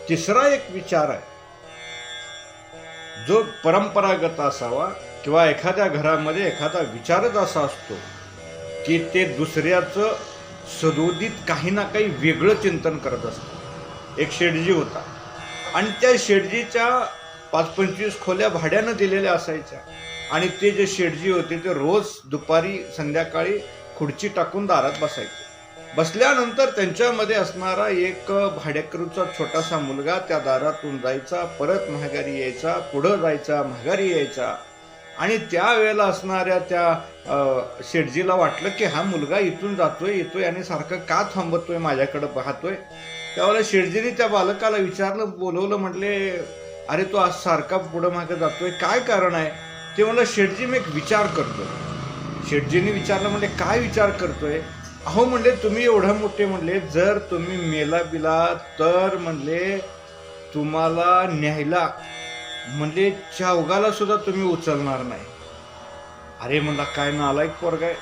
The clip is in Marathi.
तिसरा एक विचार आहे जो परंपरागत असावा, किंवा एखाद्या घरामध्ये एखादा विचारच असा असतो की ते दुसऱ्याचं सदोदित काही ना काही वेगळं चिंतन करत असतं. एक शेठजी होता आणि त्या शेठजीच्या 5-25 खोल्या भाड्यानं दिलेल्या असायच्या आणि ते जे शेठजी होते ते रोज दुपारी संध्याकाळी खुर्ची टाकून दारात बसायचे. बसल्यानंतर त्यांच्यामध्ये असणारा एक भाडेकरूचा छोटासा मुलगा त्या दारातून जायचा, परत माघारी यायचा, पुढं जायचा, माघारी यायचा. आणि त्यावेळेला असणाऱ्या त्या शेठजीला वाटलं की हा मुलगा इथून जातोय येतोय आणि सारखं का थांबतोय, माझ्याकडे पाहतोय. त्यावेळेला शेठजीने त्या बालकाला विचारलं, बोलवलं, म्हटले अरे तो आज सारखा पुढं मागे जातोय, काय कारण आहे? ते म्हणलं शेठजी मी एक विचार करतोय. शेठजीने विचारलं, म्हणले काय विचार करतोय? अहो म्हणले तुम्ही एवढा मोठे, म्हणले जर तुम्ही मेला बिला तर म्हणले तुम्हाला न्यायला म्हणले चौघाला सुद्धा तुम्ही उचलणार नाही. अरे म्हणला काय नालायक पोरगा आहे.